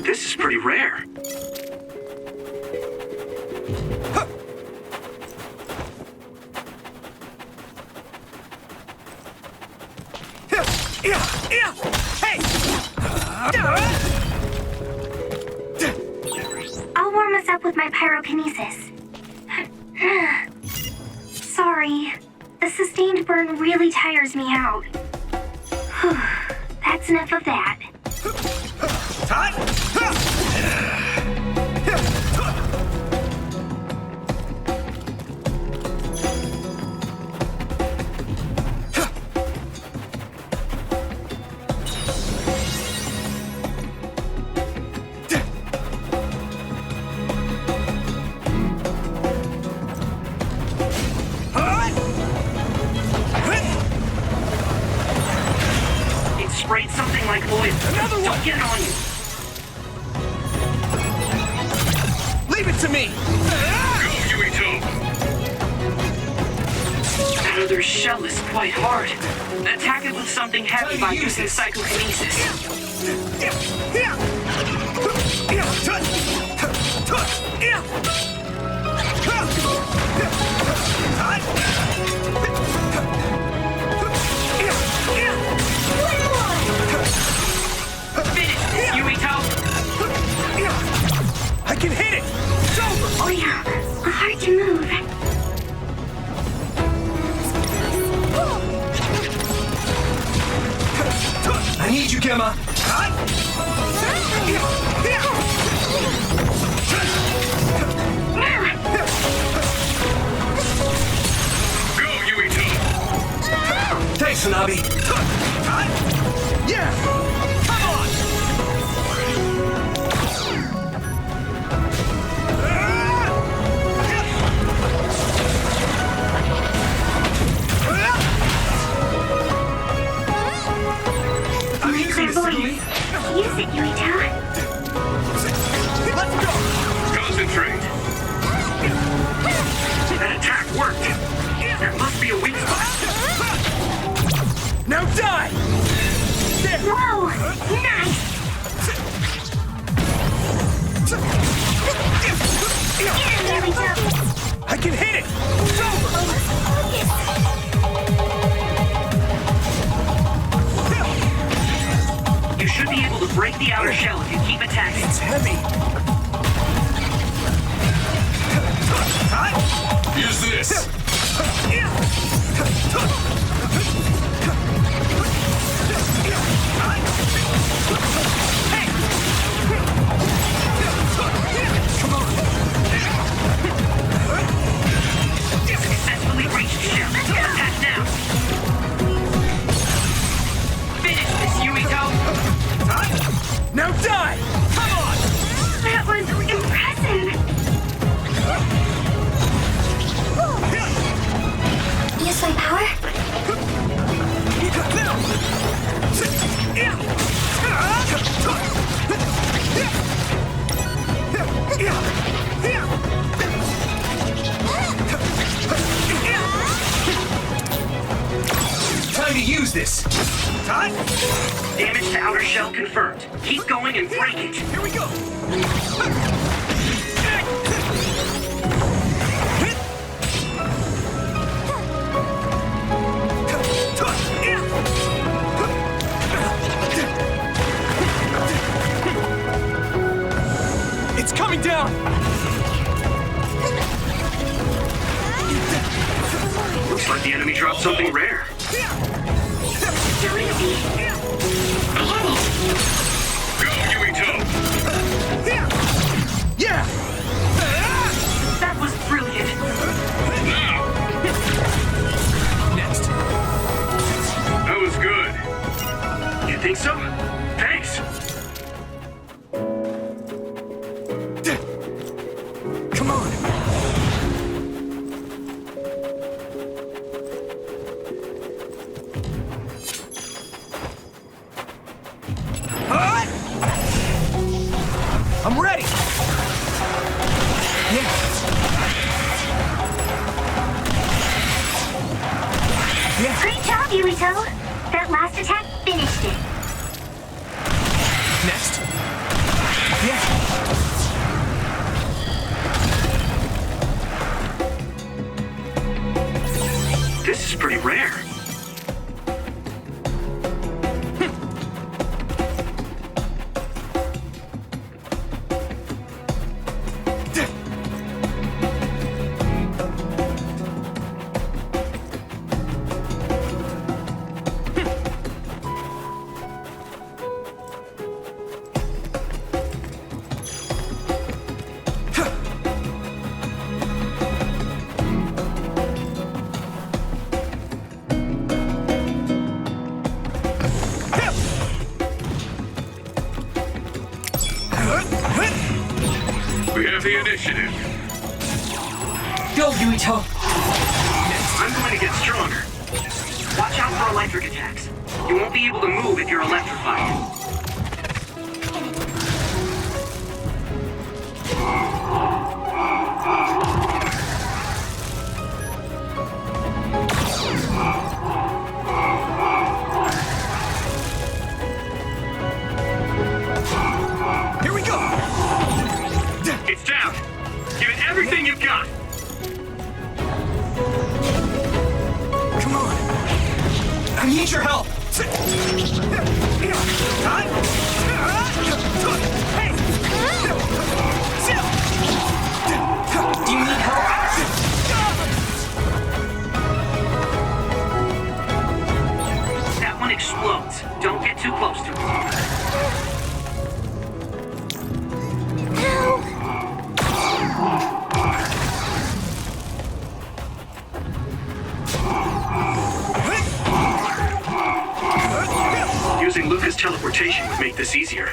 This is pretty rare. Hey! I'll warm us up with my pyrokinesis. Sorry. The sustained burn really tires me out. That's enough of that. It sprayed something like oil. Don't get it on you. Leave it to me! Go, Yuito! That other shell is quite hard. Attack it with something heavy by using psychokinesis. Finish this, Yuito! I can hit it! It's over! Oh yeah, hard to move. I need you, Gemma! Go, Yuito! Thanks, Hanabi! Yeah! Come on! I'm using this, Lee. Use it, Yuito. Let's go! Concentrate! That attack worked. There must be a weak spot. Now die! There! Whoa! Nice! There we go. I can hit it! It's over! You should be able to break the outer shell if you keep attacking. It's heavy! Use this! Come on! Successfully reached shell. Attack now. Finish this, Yuito! Now die! Come on! That was impressive. Use my power? Time to use this! Damage to outer shell confirmed. Keep going and break it. Here we go! It's coming down! Looks like the enemy dropped something rare. So easy. Go, Yuito! Yeah! That was brilliant. Now! Next. That was good. You think so? Thanks. I'm ready! Yeah! Yeah! Great job, Yuito! That last attack finished it. Next! Yeah! This is pretty rare. We have the initiative. Go, Yuito! I'm going to get stronger. Watch out for electric attacks. You won't be able to move if you're electrified. Here we go! It's down. Give it everything you've got. Come on! I need your help! Do you need help? That one explodes. Don't get too close to it. Using Luca's teleportation would make this easier.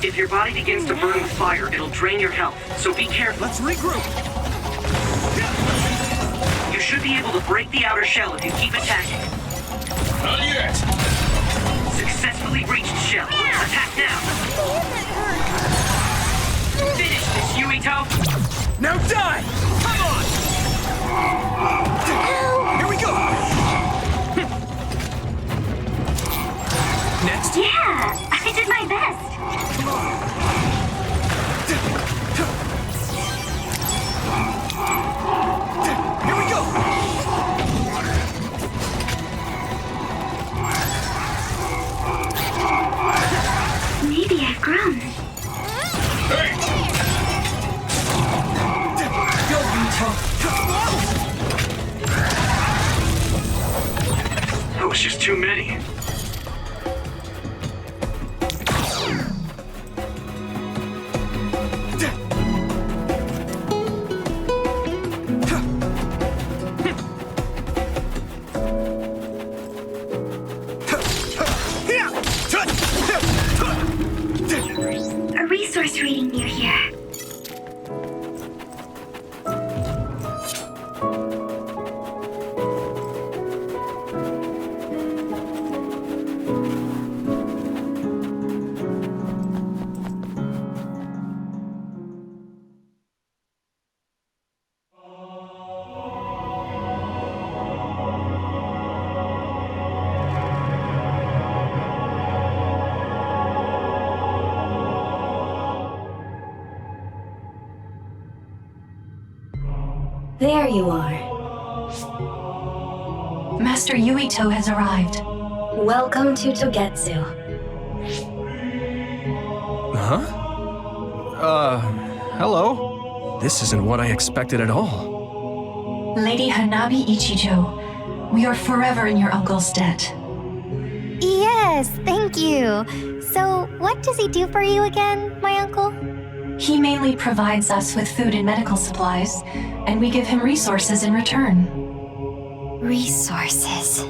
If your body begins to burn with fire, it'll drain your health, so be careful. Let's regroup! You should be able to break the outer shell if you keep attacking. Not yet. Successfully breached shell. Attack now. Finish this, Yuito. Now die! Come on! Here we go! Next! Yeah, I did my best. Here we go! Maybe I've grown. Hey! Go, Yuito! That was just too many. A resource reading near here. There you are. Master Yuito has arrived. Welcome to Togetsu. Huh? Hello? This isn't what I expected at all. Lady Hanabi Ichijo, we are forever in your uncle's debt. Yes, thank you. So, what does he do for you again, my uncle? He mainly provides us with food and medical supplies, and we give him resources in return. Resources.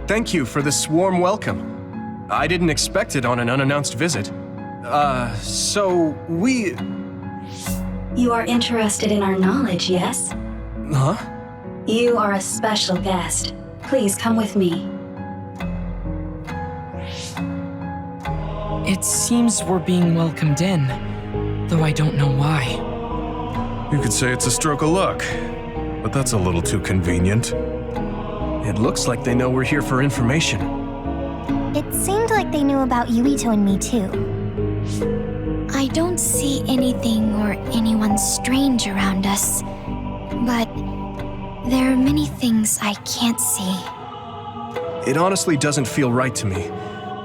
Thank you for this warm welcome. I didn't expect it on an unannounced visit. So we... You are interested in our knowledge, yes? Huh? You are a special guest. Please come with me. It seems we're being welcomed in, though I don't know why. You could say it's a stroke of luck, but that's a little too convenient. It looks like they know we're here for information. It seemed like they knew about Yuito and me too. I don't see anything or anyone strange around us, but there are many things I can't see. It honestly doesn't feel right to me,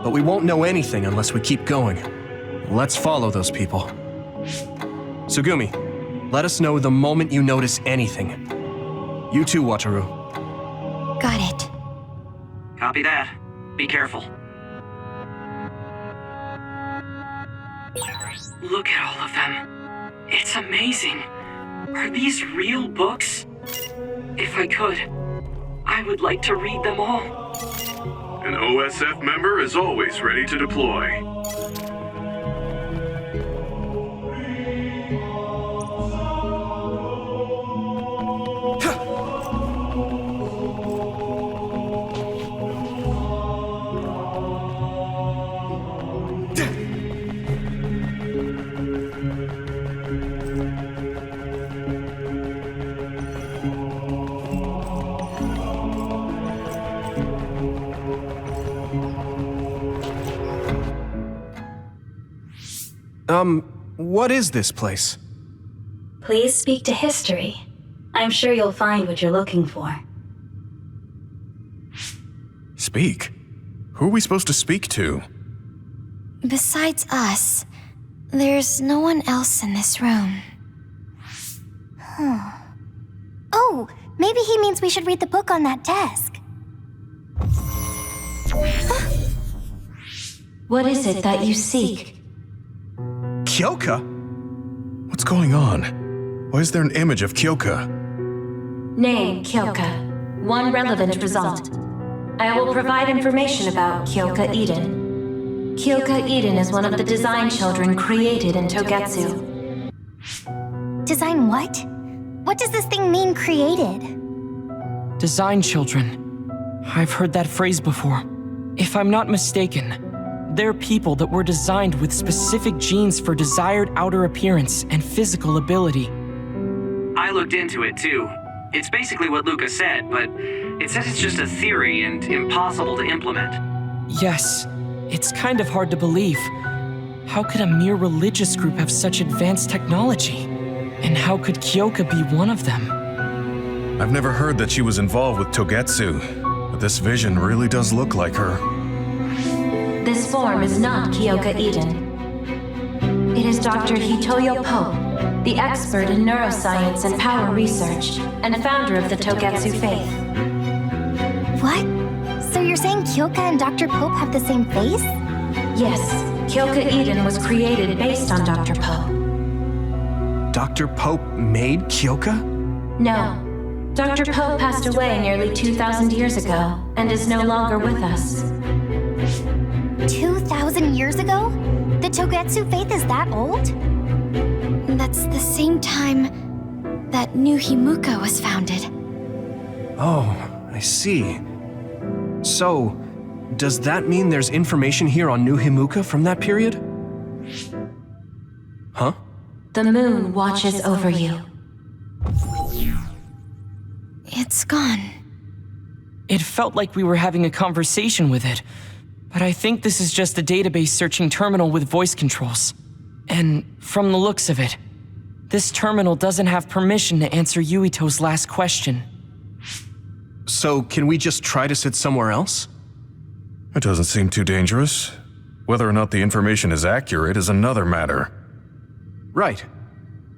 but we won't know anything unless we keep going. Let's follow those people. Sugumi, let us know the moment you notice anything. You too, Wataru. Got it. Copy that. Be careful. Look at all of them. It's amazing. Are these real books? If I could, I would like to read them all. An OSF member is always ready to deploy. What is this place? Please speak to history. I'm sure you'll find what you're looking for. Speak? Who are we supposed to speak to? Besides us, there's no one else in this room. Oh, maybe he means we should read the book on that desk. What is it that you seek? Kyoka? What's going on? Why is there an image of Kyoka? Name, Kyoka. One relevant result. I will provide information about Kyoka Eden. Kyoka Eden is one of the design children created in Togetsu. Design what? What does this thing mean, created? Design children. I've heard that phrase before. If I'm not mistaken, they're people that were designed with specific genes for desired outer appearance and physical ability. I looked into it too. It's basically what Luca said, but it says it's just a theory and impossible to implement. Yes, it's kind of hard to believe. How could a mere religious group have such advanced technology? And how could Kyoka be one of them? I've never heard that she was involved with Togetsu, but this vision really does look like her. This form is not Kyoka Eden. It is Dr. Hitoyo Pope, the expert in neuroscience and power research, and founder of the Togetsu faith. What? So you're saying Kyoka and Dr. Pope have the same face? Yes, Kyoka Eden was created based on Dr. Pope. Dr. Pope made Kyoka? No. Dr. Pope passed away nearly 2,000 years ago and is no longer with us. 2,000 years ago? The Togetsu faith is that old? That's the same time that New Himuka was founded. Oh, I see. So, does that mean there's information here on New Himuka from that period? Huh? The moon watches over you. It's gone. It felt like we were having a conversation with it, but I think this is just a database searching terminal with voice controls. And from the looks of it, this terminal doesn't have permission to answer Yuito's last question. So, can we just try to sit somewhere else? It doesn't seem too dangerous. Whether or not the information is accurate is another matter. Right.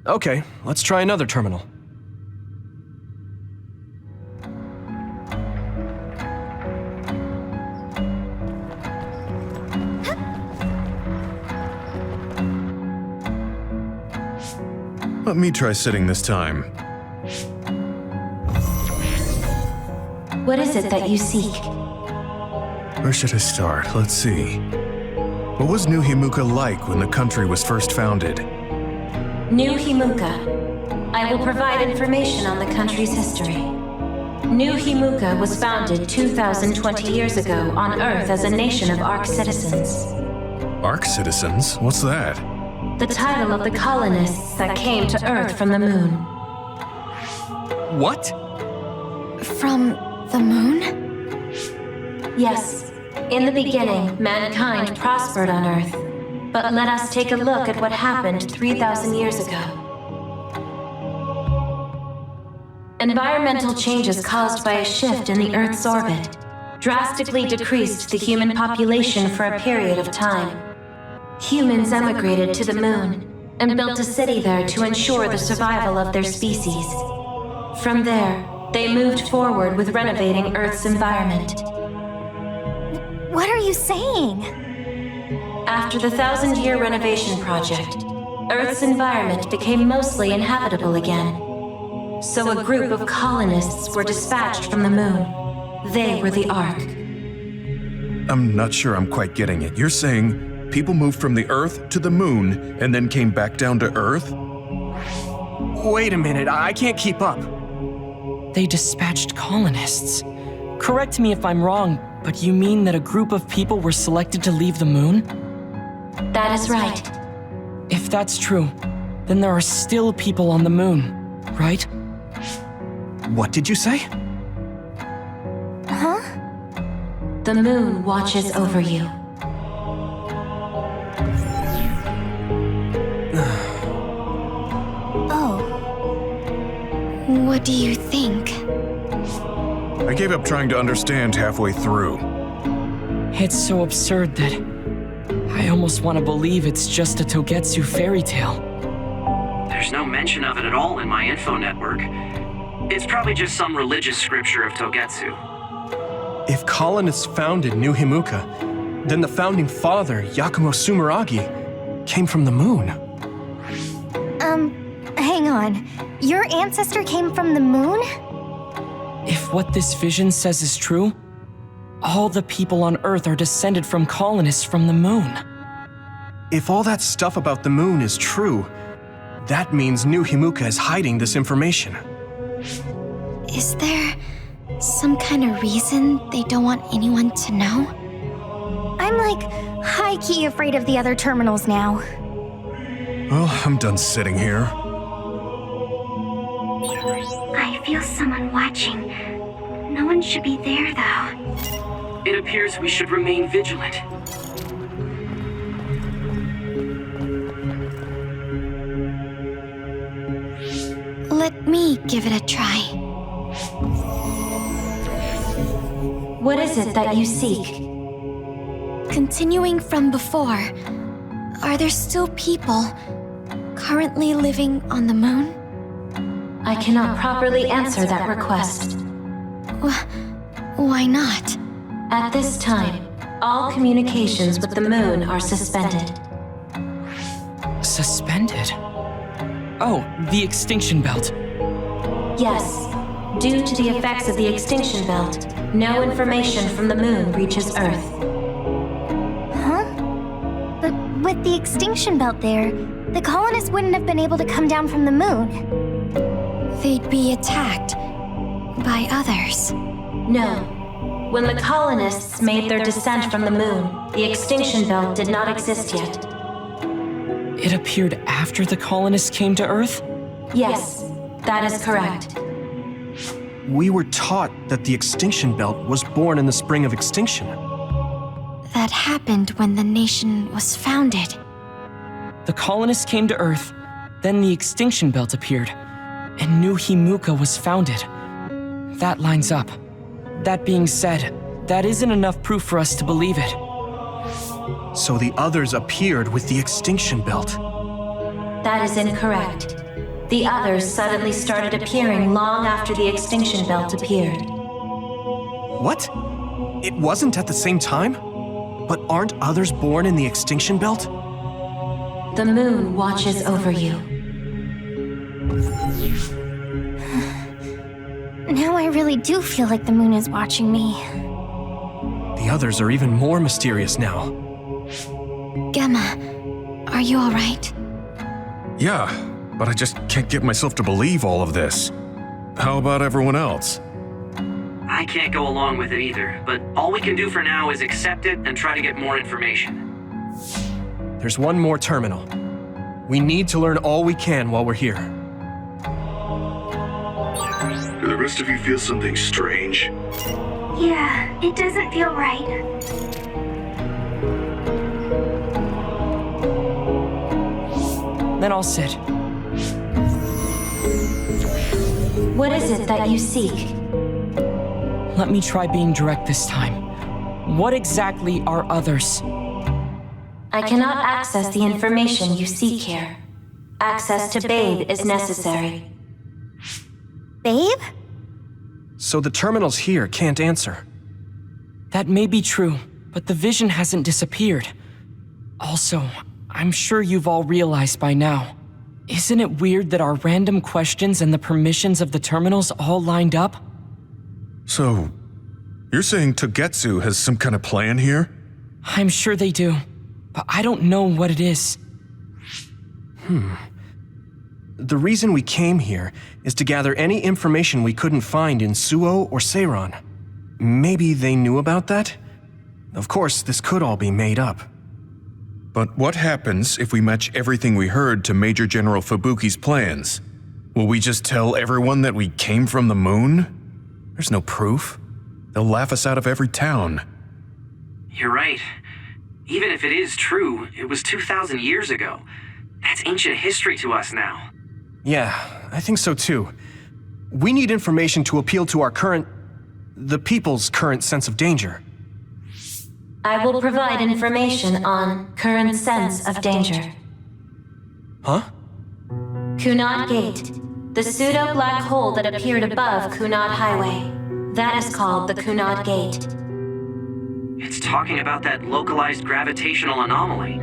Okay, let's try another terminal. Let me try sitting this time. What is it that you seek? Where should I start? Let's see. What was New Himuka like when the country was first founded? New Himuka. I will provide information on the country's history. New Himuka was founded 2,020 years ago on Earth as a nation of Ark citizens. Ark citizens? What's that? The title of the colonists that came to Earth from the moon. What? From the moon? Yes, in the beginning, mankind prospered on Earth. But let us take a look at what happened 3,000 years ago. Environmental changes caused by a shift in the Earth's orbit drastically decreased the human population for a period of time. Humans emigrated to the moon and built a city there to ensure the survival of their species. From there, they moved forward with renovating Earth's environment. What are you saying? After the 1,000-year renovation project, Earth's environment became mostly inhabitable again. So a group of colonists were dispatched from the moon. They were the Ark. I'm not sure I'm quite getting it. You're saying people moved from the Earth to the moon and then came back down to Earth? Wait a minute, I can't keep up. They dispatched colonists. Correct me if I'm wrong, but you mean that a group of people were selected to leave the moon? That is right. If that's true, then there are still people on the moon, right? What did you say? Huh? The moon watches over you. Oh. What do you think? I gave up trying to understand halfway through. It's so absurd that I almost want to believe it's just a Togetsu fairy tale. There's no mention of it at all in my info network. It's probably just some religious scripture of Togetsu. If colonists founded New Himuka, then the founding father, Yakumo Sumeragi, came from the moon. Hang on. Your ancestor came from the moon? If what this vision says is true, all the people on Earth are descended from colonists from the moon. If all that stuff about the moon is true, that means New Himuka is hiding this information. Is there some kind of reason they don't want anyone to know? I'm like high-key afraid of the other terminals now. Well, I'm done sitting here. I feel someone watching. No one should be there, though. It appears we should remain vigilant. Let me give it a try. What is it that you seek? Continuing from before, are there still people currently living on the moon? I cannot properly answer that request. Why not? At this time, all communications with the moon are suspended. Suspended? Oh, the extinction belt. Yes, due to the effects of the extinction belt, no information from the moon reaches Earth. Huh? But with the extinction belt there, the colonists wouldn't have been able to come down from the moon. They'd be attacked by others. No. When the colonists made their descent from the moon, the extinction belt did not exist yet. It appeared after the colonists came to Earth? Yes, that is correct. We were taught that the extinction belt was born in the spring of extinction. That happened when the nation was founded. The colonists came to Earth, then the extinction belt appeared, and New Himuka was founded. That lines up. That being said, that isn't enough proof for us to believe it. So the others appeared with the extinction belt. That is incorrect. The others suddenly started appearing long after the extinction belt appeared. What? It wasn't at the same time? But aren't others born in the extinction belt? The moon watches over you. Now I really do feel like the moon is watching me. The others are even more mysterious now. Gemma, are you alright? Yeah, but I just can't get myself to believe all of this. How about everyone else? I can't go along with it either, but all we can do for now is accept it and try to get more information. there's one more terminal. We need to learn all we can while we're here. Do the rest of you feel something strange? Yeah, it doesn't feel right. Then I'll sit. What is it that you seek? Let me try being direct this time. What exactly are others? I cannot access the information you seek here. Access to Babe is necessary. Babe? So the terminals here can't answer. That may be true, but the vision hasn't disappeared. Also, I'm sure you've all realized by now. Isn't it weird that our random questions and the permissions of the terminals all lined up? So, you're saying Togetsu has some kind of plan here? I'm sure they do, but I don't know what it is. The reason we came here is to gather any information we couldn't find in Suo or Seiran. Maybe they knew about that? Of course, this could all be made up. But what happens if we match everything we heard to Major General Fubuki's plans? Will we just tell everyone that we came from the moon? There's no proof. They'll laugh us out of every town. You're right. Even if it is true, it was 2,000 years ago. That's ancient history to us now. Yeah, I think so too. We need information to appeal to the people's current sense of danger. I will provide information on current sense of danger. Huh? Kunad Gate, the pseudo-black hole that appeared above Kunad Highway. That is called the Kunad Gate. It's talking about that localized gravitational anomaly.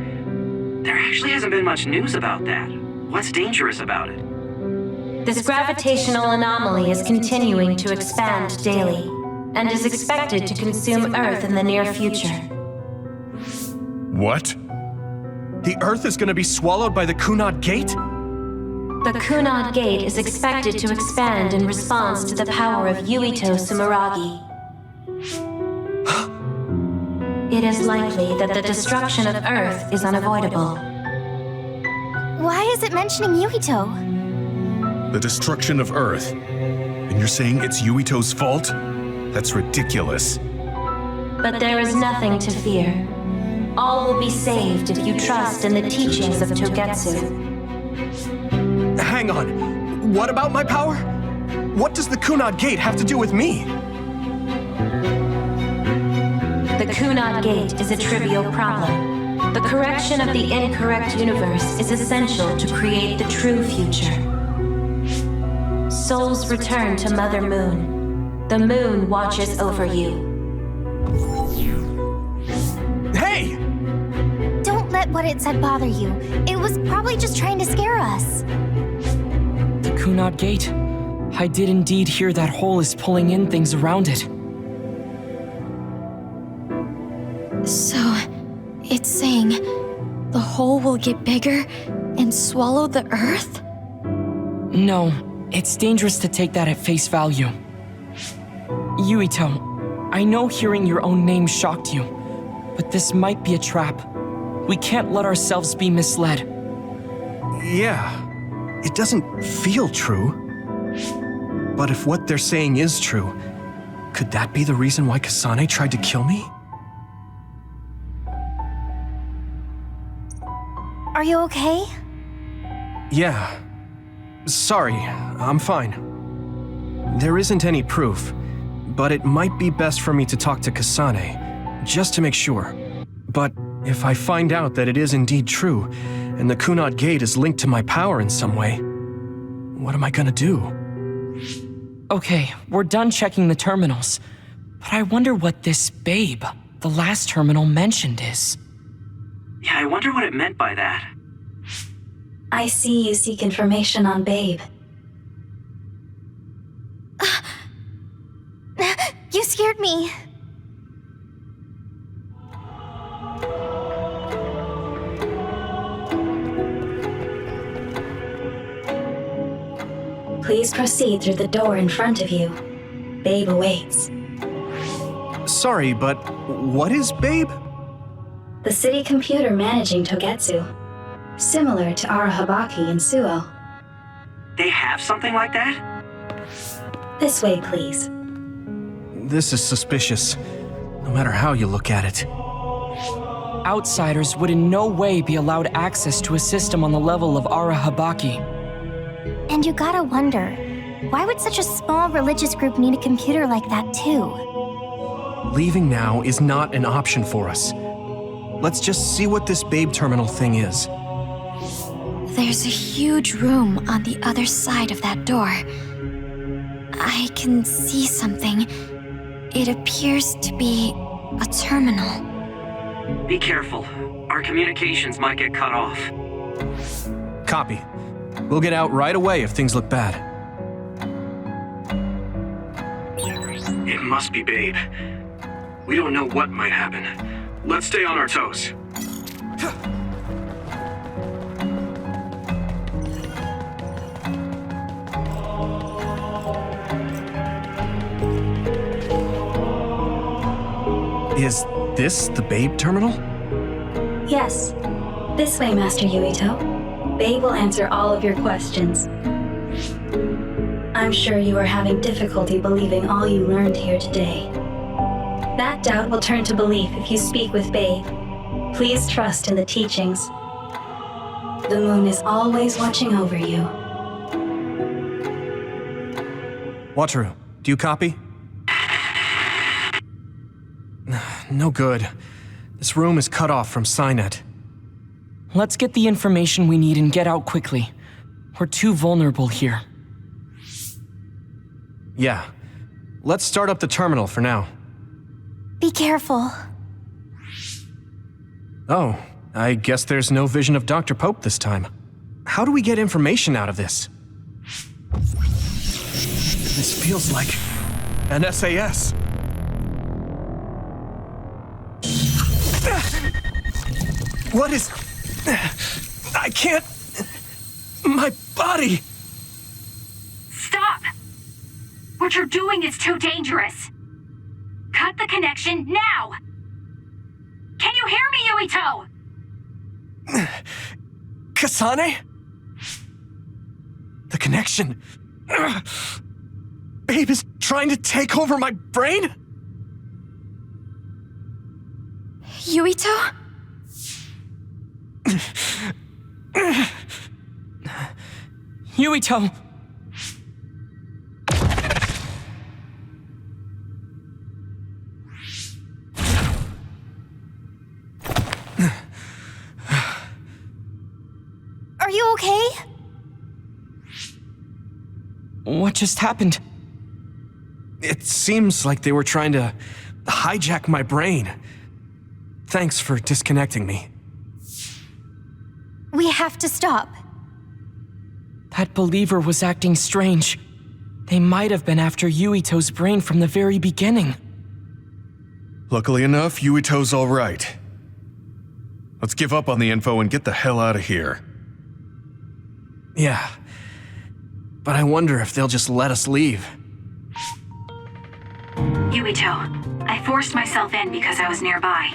There actually hasn't been much news about that. What's dangerous about it? This gravitational anomaly is continuing to expand daily, and is expected to consume Earth in the near future. What? The Earth is going to be swallowed by the Kunad Gate? The Kunad Gate is expected to expand in response to the power of Yuito Sumeragi. It is likely that the destruction of Earth is unavoidable. Why is it mentioning Yuito? The destruction of Earth. And you're saying it's Yuito's fault? That's ridiculous. But there is nothing to fear. All will be saved if you trust in the teachings of Togetsu. Hang on. What about my power? What does the Kunad Gate have to do with me? The Kunad Gate is a trivial problem. The correction of the incorrect universe is essential to create the true future. Souls return to Mother Moon. The moon watches over you. Hey! Don't let what it said bother you. It was probably just trying to scare us. The Kunad Gate. I did indeed hear that hole is pulling in things around it. So, it's saying the hole will get bigger and swallow the Earth? No, it's dangerous to take that at face value. Yuito, I know hearing your own name shocked you, but this might be a trap. We can't let ourselves be misled. Yeah, it doesn't feel true. But if what they're saying is true, could that be the reason why Kasane tried to kill me? Are you okay? Yeah. Sorry, I'm fine. There isn't any proof, but it might be best for me to talk to Kasane, just to make sure. But if I find out that it is indeed true, and the Kunad Gate is linked to my power in some way, what am I gonna do? Okay, we're done checking the terminals. But I wonder what this Babe, the last terminal mentioned, is. Yeah, I wonder what it meant by that. I see you seek information on Babe. You scared me. Please proceed through the door in front of you. Babe awaits. Sorry, but what is Babe? The city computer managing Togetsu. Similar to Arahabaki and Suo. They have something like that? This way, please. This is suspicious, no matter how you look at it. Outsiders would in no way be allowed access to a system on the level of Arahabaki. And you gotta wonder, why would such a small religious group need a computer like that too? Leaving now is not an option for us. Let's just see what this Babe terminal thing is. There's a huge room on the other side of that door. I can see something. It appears to be a terminal. Be careful. Our communications might get cut off. Copy. We'll get out right away if things look bad. It must be Babe. We don't know what might happen. Let's stay on our toes. Is this the Babe terminal? Yes. This way, Master Yuito. Babe will answer all of your questions. I'm sure you are having difficulty believing all you learned here today. That doubt will turn to belief if you speak with Babe. Please trust in the teachings. The moon is always watching over you. Wataru, do you copy? No good. This room is cut off from Cynet. Let's get the information we need and get out quickly. We're too vulnerable here. Yeah. Let's start up the terminal for now. Be careful. Oh, I guess there's no vision of Dr. Pope this time. How do we get information out of this? This feels like an SAS. What is... I can't... My body... Stop! What you're doing is too dangerous. Cut the connection now! Can you hear me, Yuito? Kasane? The connection... Babe is trying to take over my brain? Yuito? Yuito! Are you okay? What just happened? It seems like they were trying to hijack my brain. Thanks for disconnecting me. We have to stop. That believer was acting strange. They might have been after Yuito's brain from the very beginning. Luckily enough, Yuito's all right. Let's give up on the info and get the hell out of here. Yeah. But I wonder if they'll just let us leave. Yuito, I forced myself in because I was nearby.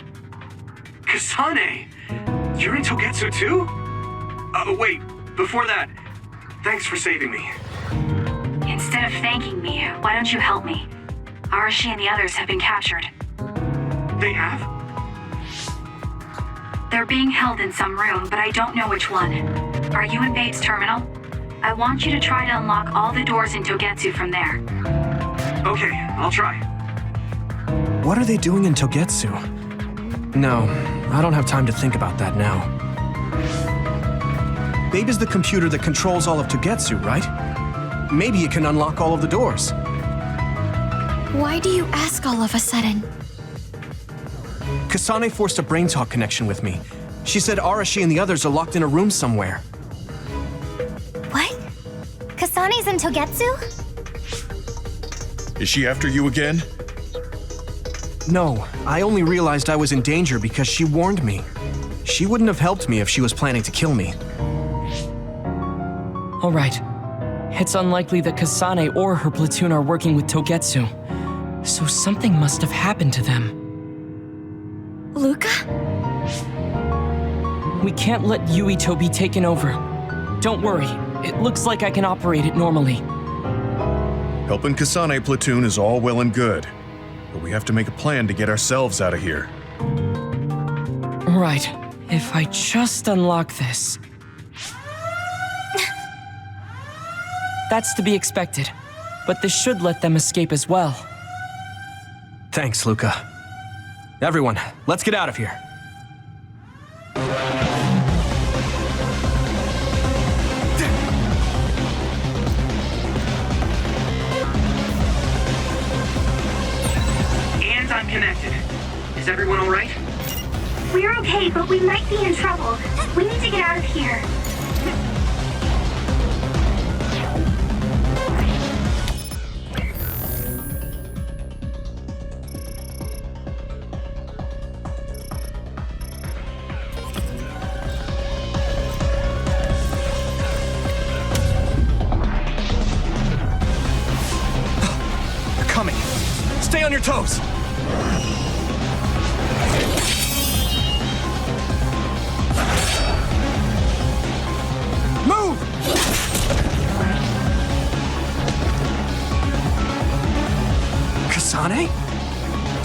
Kasane! You're in Togetsu too? Wait, before that, thanks for saving me. Instead of thanking me, why don't you help me? Arashi and the others have been captured. They have? They're being held in some room, but I don't know which one. Are you in Babe's terminal? I want you to try to unlock all the doors in Togetsu from there. Okay, I'll try. What are they doing in Togetsu? No, I don't have time to think about that now. Babe is the computer that controls all of Togetsu, right? Maybe it can unlock all of the doors. Why do you ask all of a sudden? Kasane forced a brain talk connection with me. She said Arashi and the others are locked in a room somewhere. What? Kasane's in Togetsu? Is she after you again? No, I only realized I was in danger because she warned me. She wouldn't have helped me if she was planning to kill me. All right. It's unlikely that Kasane or her platoon are working with Togetsu. So something must have happened to them. Luca? We can't let Yuito be taken over. Don't worry, it looks like I can operate it normally. Helping Kasane platoon is all well and good, but we have to make a plan to get ourselves out of here. Right. If I just unlock this... That's to be expected, but this should let them escape as well. Thanks, Luca. Everyone, let's get out of here. And I'm connected. Is everyone all right? We're okay, but we might be in trouble. We need to get out of here. They're coming. Stay on your toes. Move! Kasane?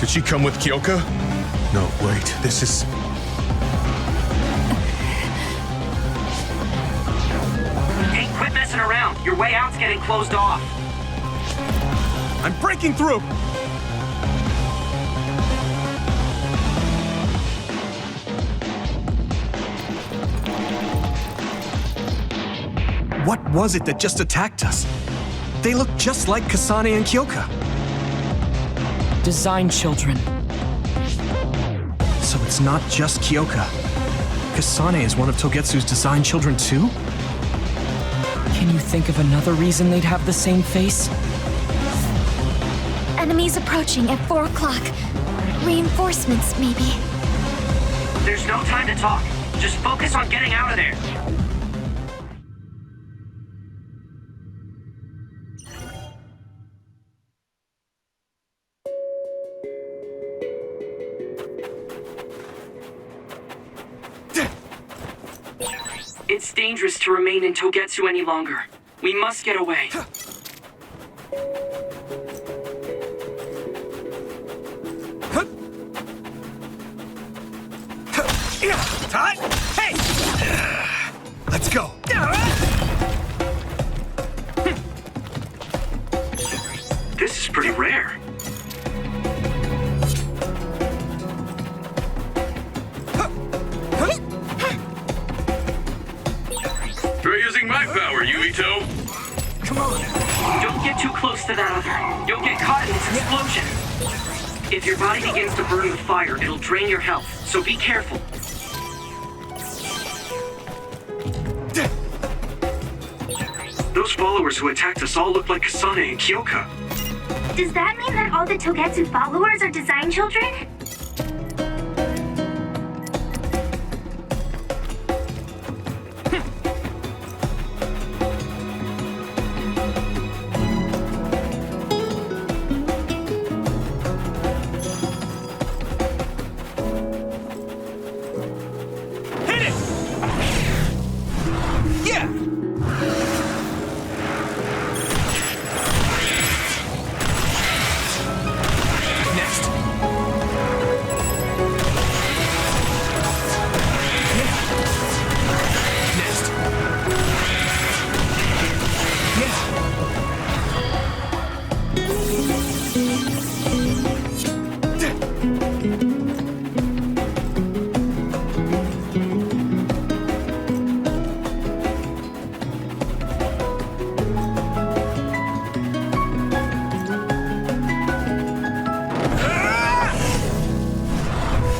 Did she come with Kyoka? No, wait, this is... Hey, quit messing around. Your way out's getting closed off. I'm breaking through! What was it that just attacked us? They look just like Kasane and Kyoka. Design children. So it's not just Kyoka. Kasane is one of Togetsu's design children too? Can you think of another reason they'd have the same face? Enemies approaching at 4 o'clock. Reinforcements, maybe. There's no time to talk. Just focus on getting out of there. It's dangerous to remain in Togetsu any longer. We must get away. Todd? Hey! Let's go. This is pretty rare. Try using my power, Yuito. Come on. Don't get too close to that other. You'll get caught in this explosion. If your body begins to burn with fire, it'll drain your health, so be careful. Those followers who attacked us all look like Kasane and Kyoka. Does that mean that all the Togetsu followers are design children?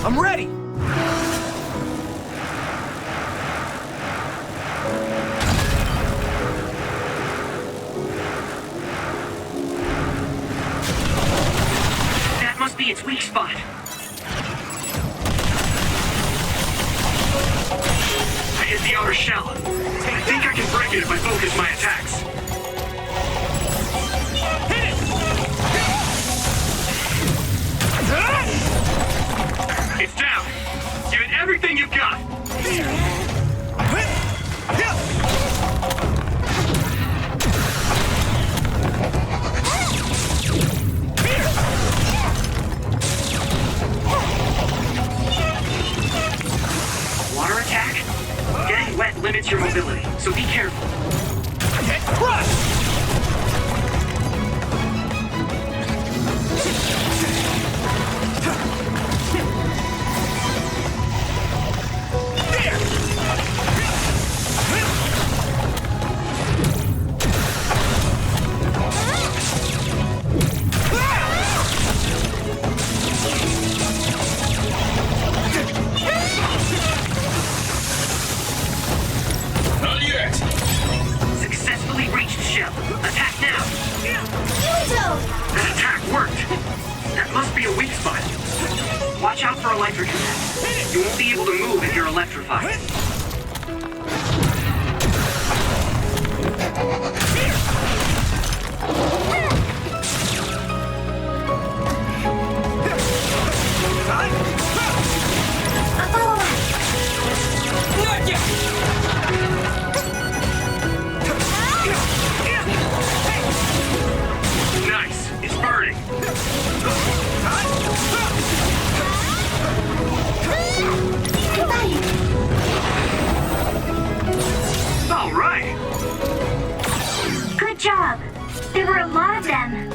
I'm ready! That must be its weak spot. I hit the outer shell. I think I can break it if I focus my attacks. It's down. Give it everything you've got. so be careful. Get crushed! Successfully reached shell. Attack now! Yuito! That attack worked! That must be a weak spot. Watch out for electric attacks. You won't be able to move if you're electrified. I'll follow up. Nice! It's burning! All right! Good job. There were a lot of them.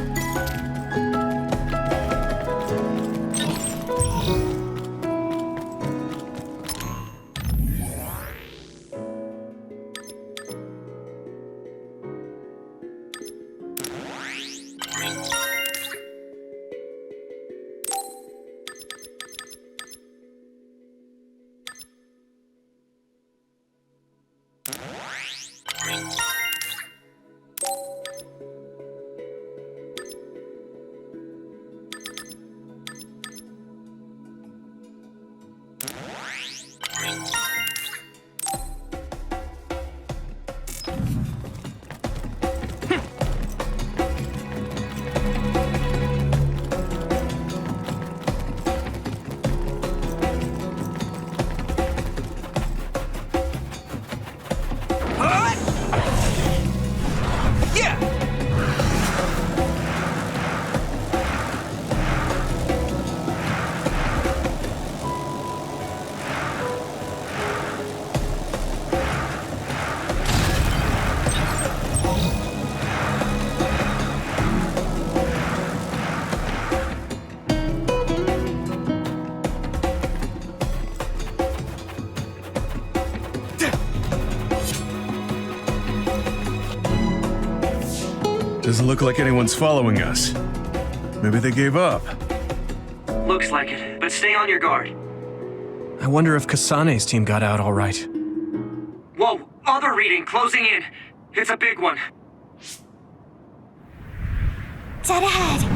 Doesn't look like anyone's following us. Maybe they gave up. Looks like it, but stay on your guard. I wonder if Kasane's team got out all right. Whoa! Other reading closing in! It's a big one. Dead ahead.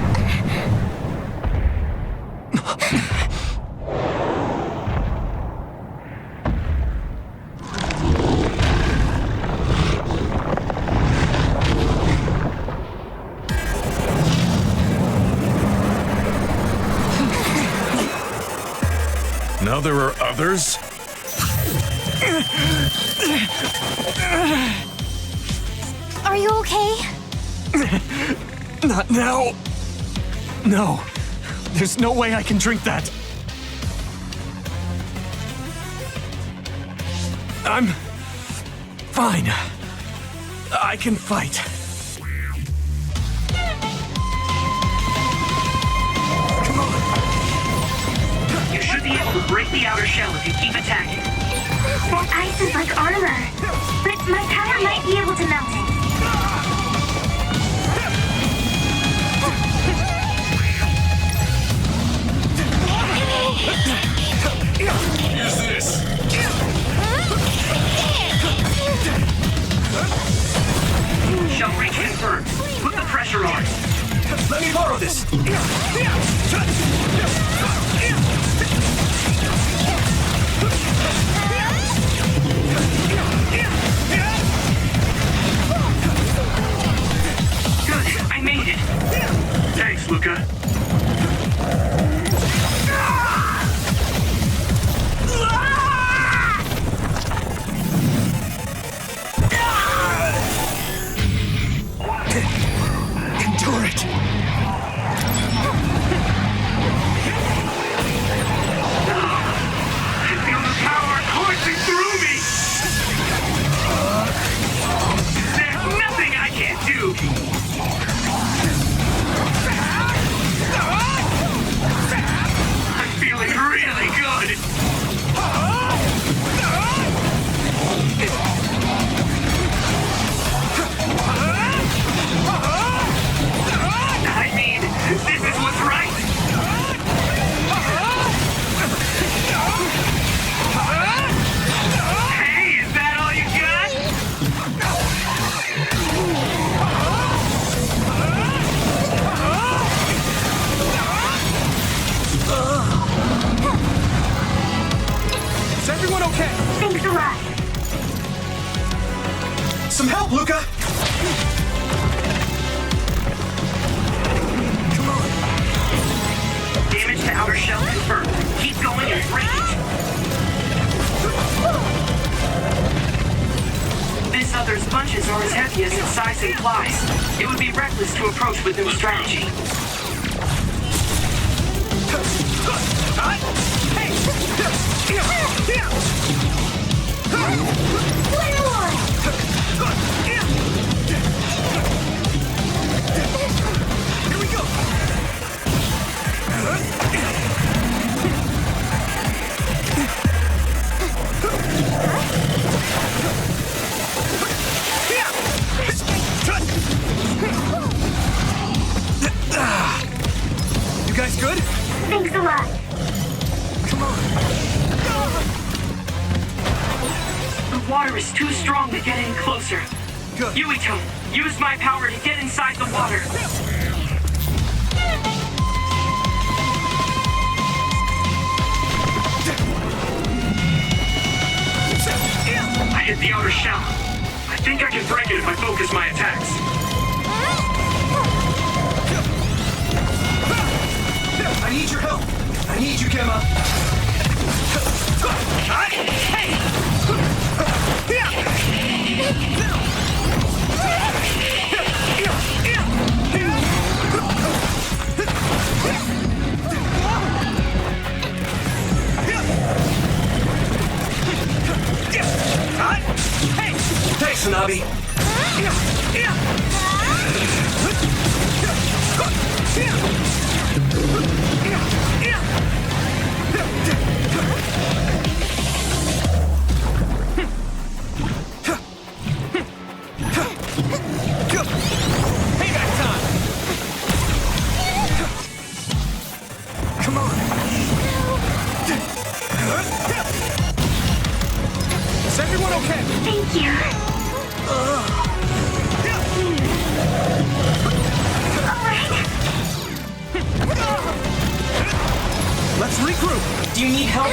Now there are others? Are you okay? Not now. No. There's no way I can drink that. I'm fine. I can fight. You should be able to break the outer shell if you keep attacking. That ice is like armor. But my power might be able to melt it. Use this! Shell reach confirmed. Put the pressure on. Let me borrow this. Good, I made it. Thanks, Luca. Endure it. Some help, Luca! Come on! Damage to outer shell confirmed. Keep going and break it. This other's punches are as heavy as its size implies. It would be reckless to approach with no strategy. Here we go! You guys good? Thanks a lot. Come on. The water is too strong to get any closer. Good. Yuito, use my power to get inside the water. I hit the outer shell. I think I can break it if I focus my attacks. I need your help. I need you, Gemma. Hey! Thanks, Hanabi. Payback time! Come on. Is everyone okay? Thank you. Let's regroup. Do you need help?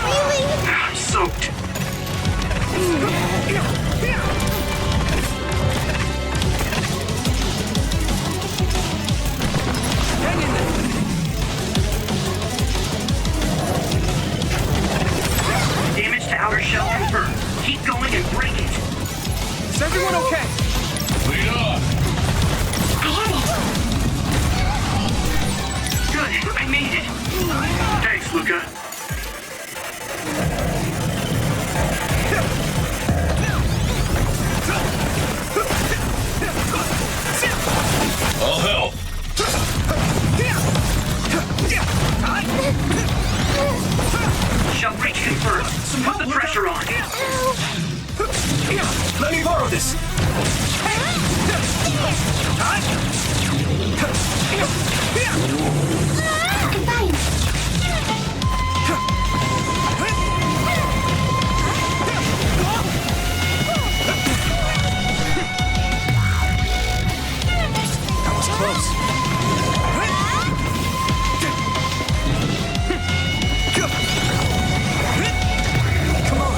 Really? I'm soaked. Hang in there. Damage to outer shell confirmed. Keep going and break it. Is everyone okay? Lead on! Good, I made it. Thanks, Luca. I'll help! Shell breach confirmed. Put the pressure on. Let me borrow this. I'm fine. That was close. Come on.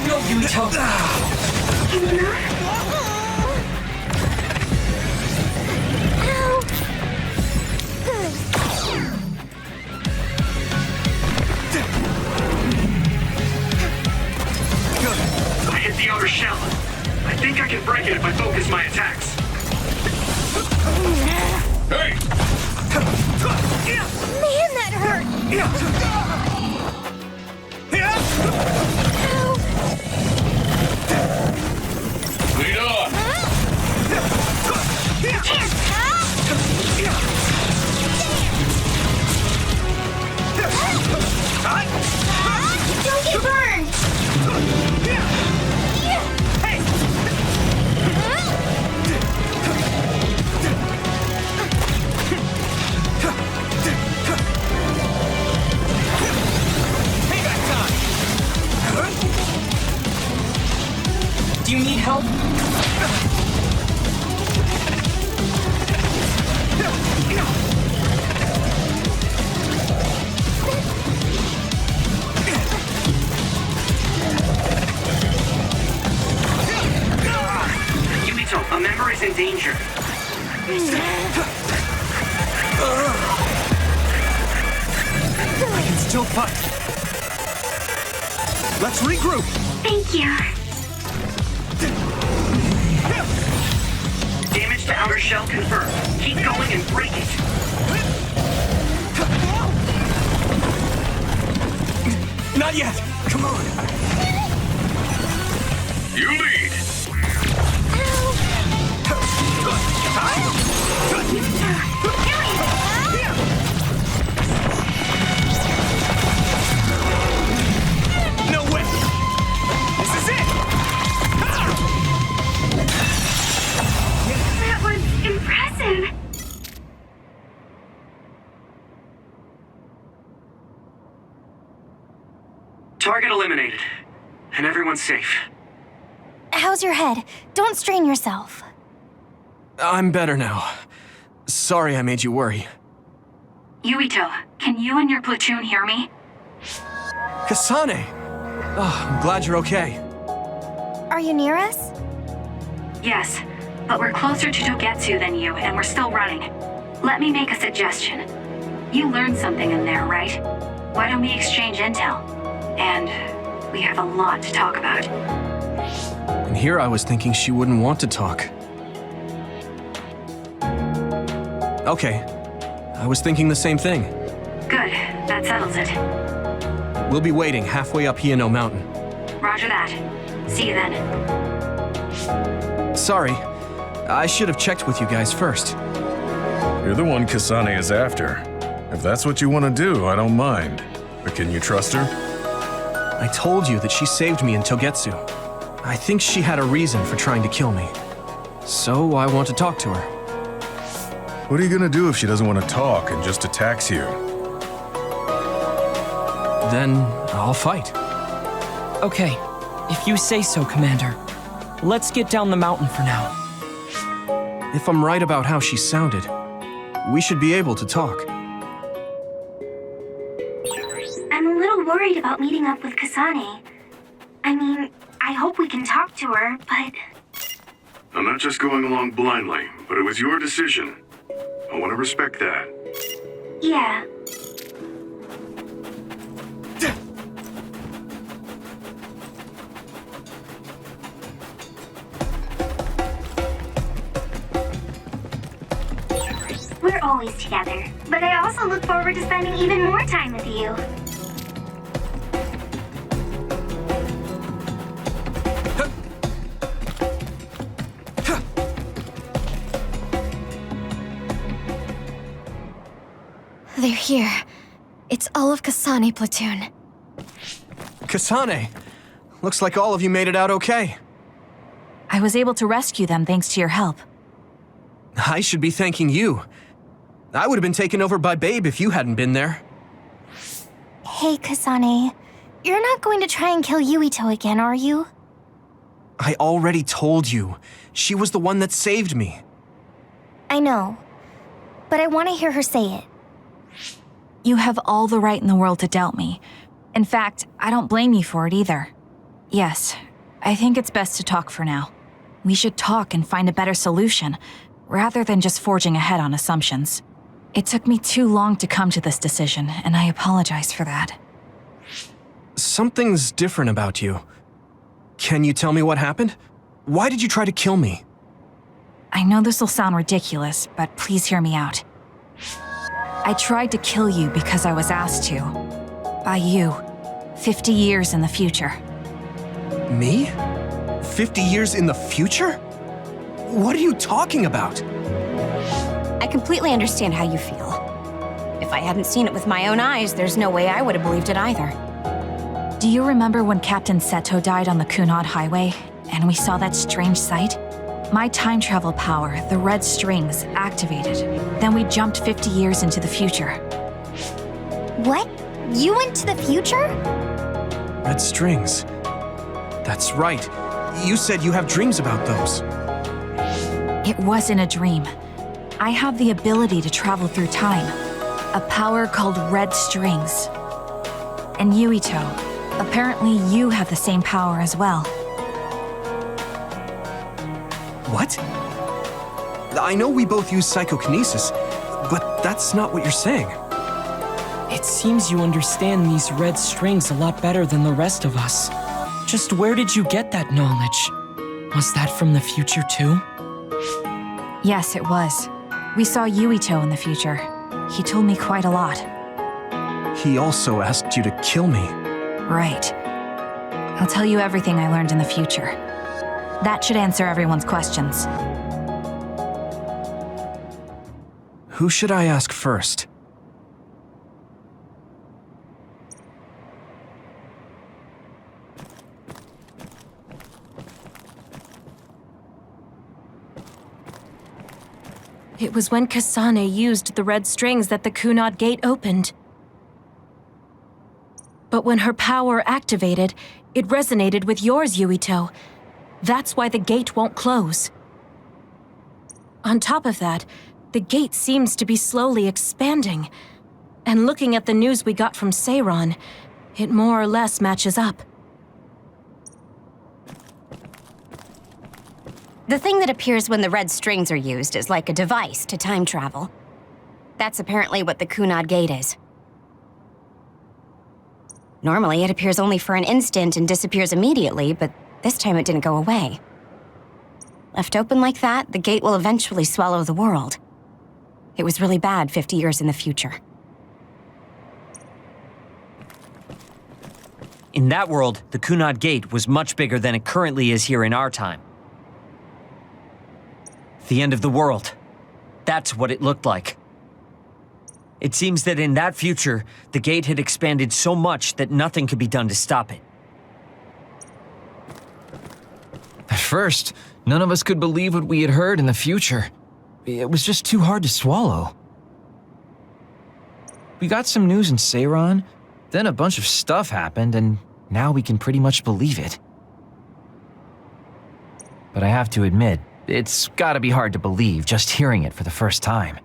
Go, Yuito. I hit the outer shell. I think I can break it if I focus my attacks. Hey! Man, that hurt. Lead on! Don't get burned. I can still fight. Let's regroup. Thank you. Damage to outer shell confirmed. Keep going and break it. Not yet. Come on. You lead. No way. This is it. That was impressive. Target eliminated. And everyone's safe. How's your head? Don't strain yourself. I'm better now. Sorry I made you worry. Yuito, can you and your platoon hear me? Kasane! Oh, I'm glad you're okay. Are you near us? Yes, but we're closer to Togetsu than you, and we're still running. Let me make a suggestion. You learned something in there, right? Why don't we exchange intel? And we have a lot to talk about. And here I was thinking she wouldn't want to talk. Okay. I was thinking the same thing. Good, that settles it. We'll be waiting halfway up Hino Mountain. Roger that. See you then. Sorry. I should have checked with you guys first. You're the one Kasane is after. If that's what you want to do, I don't mind. But can you trust her? I told you that she saved me in Togetsu. I think she had a reason for trying to kill me. So I want to talk to her. What are you gonna do if she doesn't want to talk and just attacks you? Then I'll fight. Okay, if you say so, Commander. Let's get down the mountain for now. If I'm right about how she sounded, we should be able to talk. I'm a little worried about meeting up with Kasane. I mean, I hope we can talk to her, but... I'm not just going along blindly, but it was your decision. I want to respect that. Yeah. We're always together, but I also look forward to spending even more time with you. They're here. It's all of Kasane platoon. Kasane! Looks like all of you made it out okay. I was able to rescue them thanks to your help. I should be thanking you. I would have been taken over by Babe if you hadn't been there. Hey, Kasane. You're not going to try and kill Yuito again, are you? I already told you. She was the one that saved me. I know. But I want to hear her say it. You have all the right in the world to doubt me. In fact, I don't blame you for it either. Yes, I think it's best to talk for now. We should talk and find a better solution, rather than just forging ahead on assumptions. It took me too long to come to this decision, and I apologize for that. Something's different about you. Can you tell me what happened? Why did you try to kill me? I know this will sound ridiculous, but please hear me out. I tried to kill you because I was asked to. By you. 50 years in the future. Me? 50 years in the future? What are you talking about? I completely understand how you feel. If I hadn't seen it with my own eyes, there's no way I would have believed it either. Do you remember when Captain Seto died on the Kunad Highway, and we saw that strange sight? My time travel power, the red strings, activated. Then we jumped 50 years into the future. What? You went to the future? Red strings. That's right. You said you have dreams about those. It wasn't a dream. I have the ability to travel through time. A power called red strings. And Yuito, apparently you have the same power as well. What? I know we both use psychokinesis, but that's not what you're saying. It seems you understand these red strings a lot better than the rest of us. Just where did you get that knowledge? Was that from the future too? Yes, it was. We saw Yuito in the future. He told me quite a lot. He also asked you to kill me. Right. I'll tell you everything I learned in the future. That should answer everyone's questions. Who should I ask first? It was when Kasane used the red strings that the Kunad Gate opened. But when her power activated, it resonated with yours, Yuito. That's why the gate won't close. On top of that, the gate seems to be slowly expanding. And looking at the news we got from Seiron, it more or less matches up. The thing that appears when the red strings are used is like a device to time travel. That's apparently what the Kunad Gate is. Normally, it appears only for an instant and disappears immediately, but this time it didn't go away. Left open like that, the gate will eventually swallow the world. It was really bad 50 years in the future. In that world, the Kunad Gate was much bigger than it currently is here in our time. The end of the world. That's what it looked like. It seems that in that future, the gate had expanded so much that nothing could be done to stop it. At first, none of us could believe what we had heard in the future. It was just too hard to swallow. We got some news in Seiron, then a bunch of stuff happened, and now we can pretty much believe it. But I have to admit, it's gotta be hard to believe just hearing it for the first time.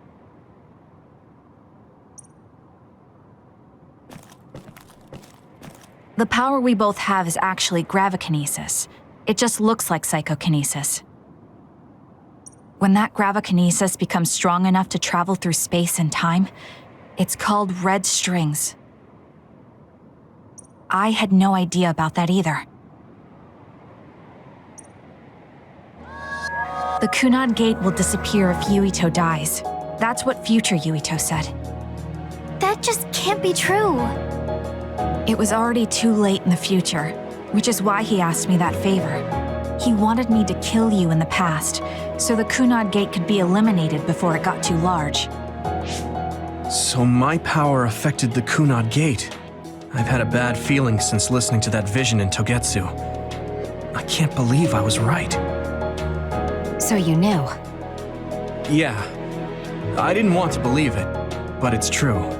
The power we both have is actually gravikinesis. It just looks like psychokinesis. When that gravikinesis becomes strong enough to travel through space and time, it's called red strings. I had no idea about that either. The Kunad Gate will disappear if Yuito dies. That's what future Yuito said. That just can't be true. It was already too late in the future, which is why he asked me that favor. He wanted me to kill you in the past, so the Kunad Gate could be eliminated before it got too large. So my power affected the Kunad Gate. I've had a bad feeling since listening to that vision in Togetsu. I can't believe I was right. So you knew? Yeah. I didn't want to believe it, but it's true.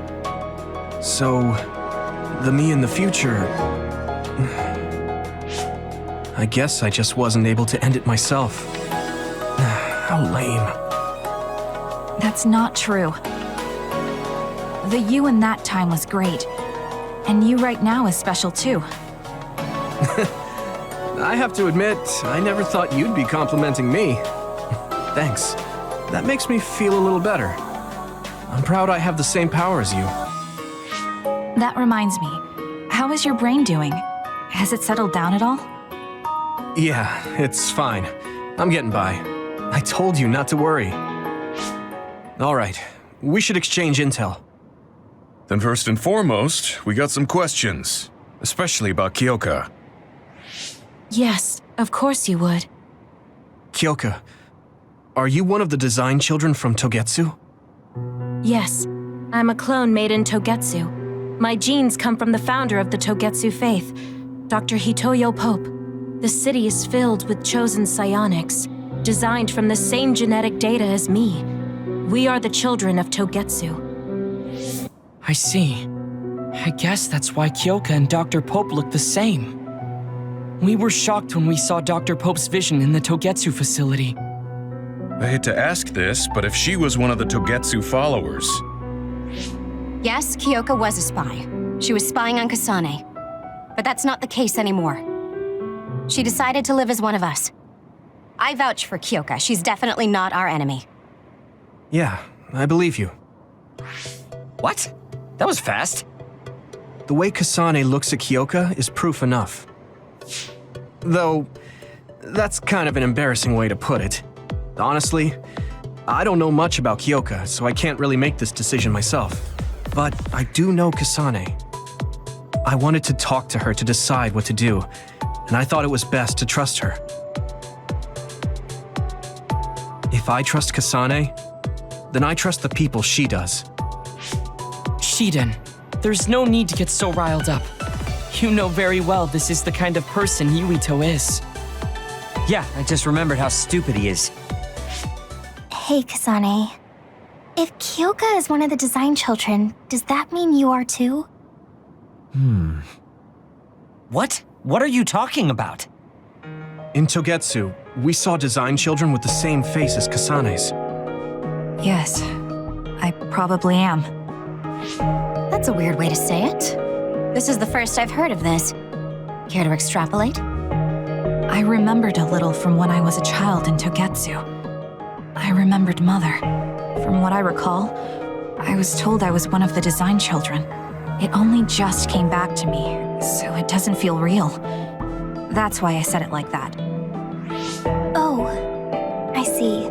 So, the me in the future... I guess I just wasn't able to end it myself. How lame. That's not true. The you in that time was great. And you right now is special too. I have to admit, I never thought you'd be complimenting me. Thanks. That makes me feel a little better. I'm proud I have the same power as you. That reminds me, how is your brain doing? Has it settled down at all? Yeah, it's fine. I'm getting by. I told you not to worry. All right, we should exchange intel. Then first and foremost, we got some questions, especially about Kyoka. Yes, of course you would. Kyoka, are you one of the design children from Togetsu? Yes, I'm a clone made in Togetsu. My genes come from the founder of the Togetsu faith, Dr. Hitoyo Pope. The city is filled with chosen psionics, designed from the same genetic data as me. We are the children of Togetsu. I see. I guess that's why Kyoka and Dr. Pope look the same. We were shocked when we saw Dr. Pope's vision in the Togetsu facility. I hate to ask this, but if she was one of the Togetsu followers... Yes, Kyoka was a spy. She was spying on Kasane. But that's not the case anymore. She decided to live as one of us. I vouch for Kyoka. She's definitely not our enemy. Yeah, I believe you. What? That was fast. The way Kasane looks at Kyoka is proof enough. Though, that's kind of an embarrassing way to put it. Honestly, I don't know much about Kyoka, so I can't really make this decision myself. But I do know Kasane. I wanted to talk to her to decide what to do, and I thought it was best to trust her. If I trust Kasane, then I trust the people she does. Shiden, there's no need to get so riled up. You know very well this is the kind of person Yuito is. Yeah, I just remembered how stupid he is. Hey, Kasane. If Kyoka is one of the design children, does that mean you are too? What? What are you talking about? In Togetsu, we saw design children with the same face as Kasane's. Yes, I probably am. That's a weird way to say it. This is the first I've heard of this. Care to extrapolate? I remembered a little from when I was a child in Togetsu. I remembered Mother. From what I recall, I was told I was one of the design children. It only just came back to me, so it doesn't feel real. That's why I said it like that. Oh, I see.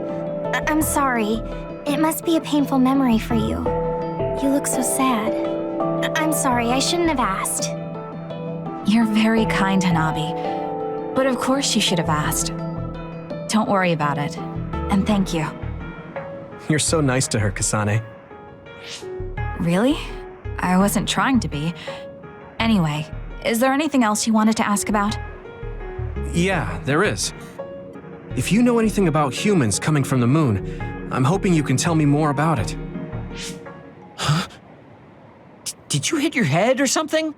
I'm sorry. It must be a painful memory for you. You look so sad. I'm sorry, I shouldn't have asked. You're very kind, Hanabi. But of course you should have asked. Don't worry about it. And thank you. You're so nice to her, Kasane. Really? I wasn't trying to be. Anyway, is there anything else you wanted to ask about? Yeah, there is. If you know anything about humans coming from the moon, I'm hoping you can tell me more about it. Huh? Did you hit your head or something?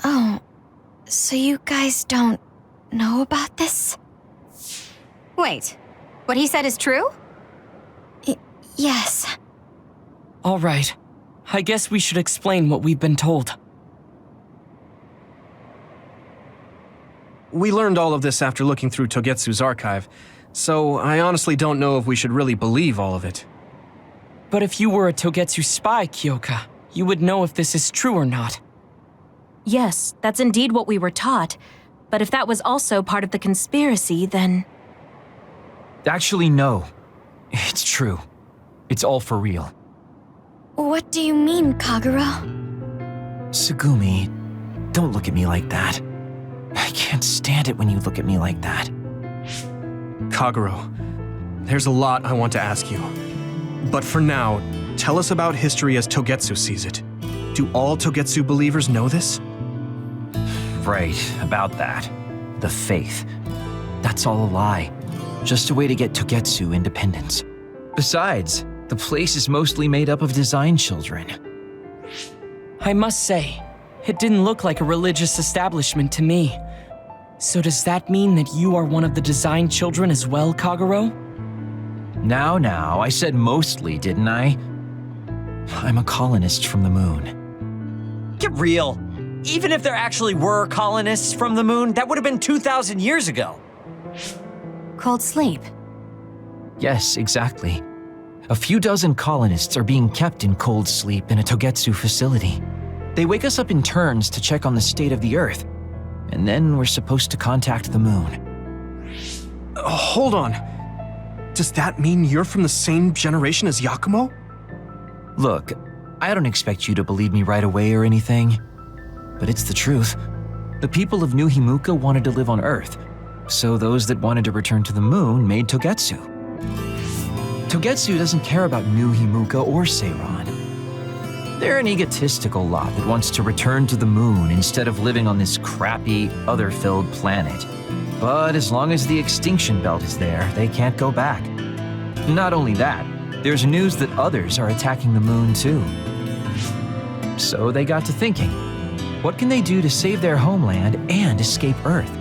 Oh, so you guys don't know about this? Wait, what he said is true? Yes. All right. I guess we should explain what we've been told. We learned all of this after looking through Togetsu's archive, so I honestly don't know if we should really believe all of it. But if you were a Togetsu spy, Kyoka, you would know if this is true or not. Yes, that's indeed what we were taught. But if that was also part of the conspiracy, then... Actually, no. It's true. It's all for real. What do you mean, Kagura? Tsugumi, don't look at me like that. I can't stand it when you look at me like that. Kaguro, there's a lot I want to ask you. But for now, tell us about history as Togetsu sees it. Do all Togetsu believers know this? Right, about that. The faith. That's all a lie. Just a way to get Togetsu independence. Besides, the place is mostly made up of design children. I must say, it didn't look like a religious establishment to me. So does that mean that you are one of the design children as well, Kaguro? Now, I said mostly, didn't I? I'm a colonist from the moon. Get real. Even if there actually were colonists from the moon, that would have been 2,000 years ago. Cold sleep. Yes, exactly. A few dozen colonists are being kept in cold sleep in a Togetsu facility. They wake us up in turns to check on the state of the Earth, and then we're supposed to contact the moon. Hold on. Does that mean you're from the same generation as Yakumo? Look, I don't expect you to believe me right away or anything, but it's the truth. The people of New Himuka wanted to live on Earth, so those that wanted to return to the moon made Togetsu. Togetsu doesn't care about New Himuka or Seiran. They're an egotistical lot that wants to return to the moon instead of living on this crappy, other-filled planet. But as long as the extinction belt is there, they can't go back. Not only that, there's news that others are attacking the moon too. So they got to thinking, what can they do to save their homeland and escape Earth?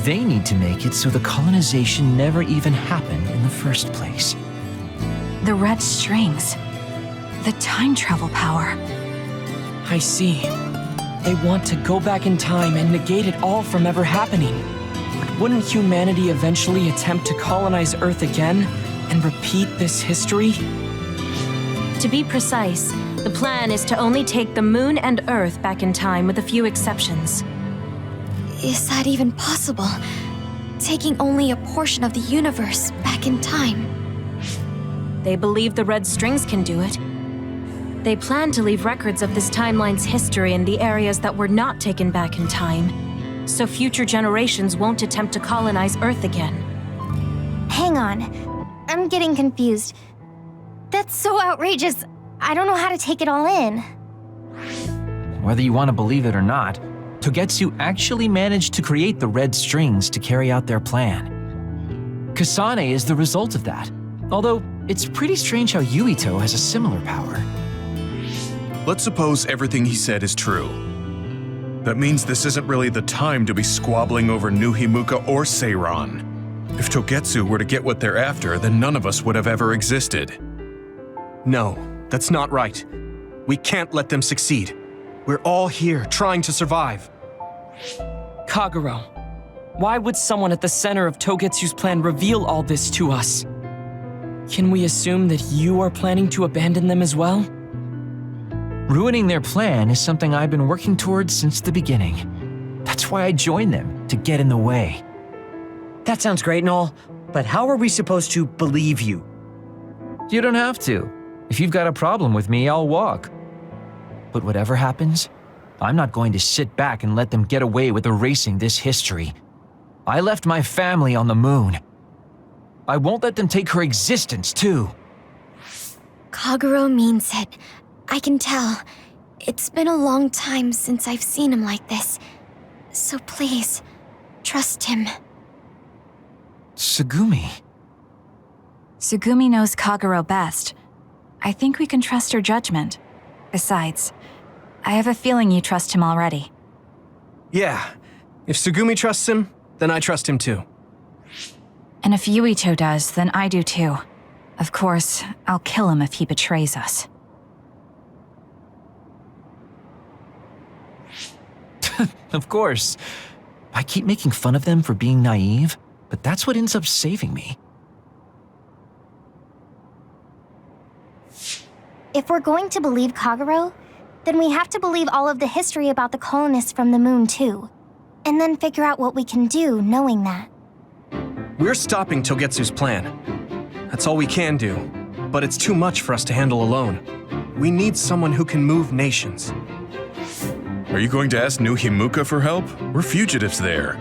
They need to make it so the colonization never even happened in the first place. The red strings. The time travel power. I see. They want to go back in time and negate it all from ever happening. But wouldn't humanity eventually attempt to colonize Earth again, and repeat this history? To be precise, the plan is to only take the moon and Earth back in time with a few exceptions. Is that even possible? Taking only a portion of the universe back in time. They believe the red strings can do it. They plan to leave records of this timeline's history in the areas that were not taken back in time, so future generations won't attempt to colonize Earth again. Hang on. I'm getting confused. That's so outrageous. I don't know how to take it all in. Whether you want to believe it or not, Togetsu actually managed to create the red strings to carry out their plan. Kasane is the result of that, although it's pretty strange how Yuito has a similar power. Let's suppose everything he said is true. That means this isn't really the time to be squabbling over New Himuka or Seiran. If Togetsu were to get what they're after, then none of us would have ever existed. No, that's not right. We can't let them succeed. We're all here trying to survive. Kagero, why would someone at the center of Togetsu's plan reveal all this to us? Can we assume that you are planning to abandon them as well? Ruining their plan is something I've been working towards since the beginning. That's why I joined them, to get in the way. That sounds great and all, but how are we supposed to believe you? You don't have to. If you've got a problem with me, I'll walk. But whatever happens, I'm not going to sit back and let them get away with erasing this history. I left my family on the moon. I won't let them take her existence, too. Kagero means it. I can tell. It's been a long time since I've seen him like this. So please, trust him. Tsugumi. Tsugumi knows Kagero best. I think we can trust her judgment. Besides, I have a feeling you trust him already. Yeah, if Tsugumi trusts him, then I trust him too. And if Yuito does, then I do too. Of course, I'll kill him if he betrays us. Of course. I keep making fun of them for being naive, but that's what ends up saving me. If we're going to believe Kagero, then we have to believe all of the history about the colonists from the moon too. And then figure out what we can do knowing that. We're stopping Togetsu's plan. That's all we can do. But it's too much for us to handle alone. We need someone who can move nations. Are you going to ask New Himuka for help? We're fugitives there.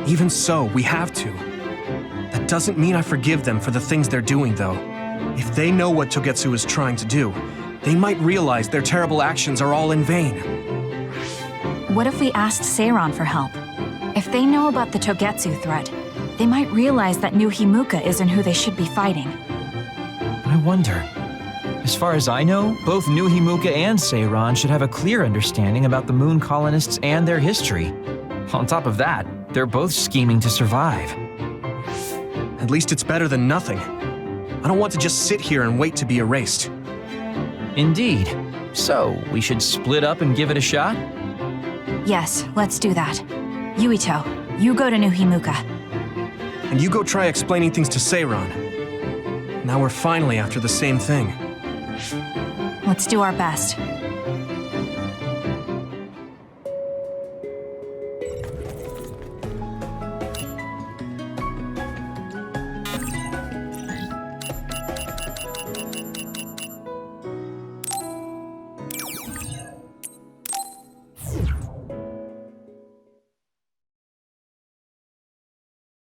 Even so, we have to. That doesn't mean I forgive them for the things they're doing, though. If they know what Togetsu is trying to do, they might realize their terrible actions are all in vain. What if we asked Seiran for help? If they know about the Togetsu threat, they might realize that New Himuka isn't who they should be fighting. I wonder. As far as I know, both New Himuka and Seiran should have a clear understanding about the moon colonists and their history. On top of that, they're both scheming to survive. At least it's better than nothing. I don't want to just sit here and wait to be erased. Indeed. So, we should split up and give it a shot? Yes, let's do that. Yuito, you go to New Himuka. And you go try explaining things to Seiran. Now we're finally after the same thing. Let's do our best.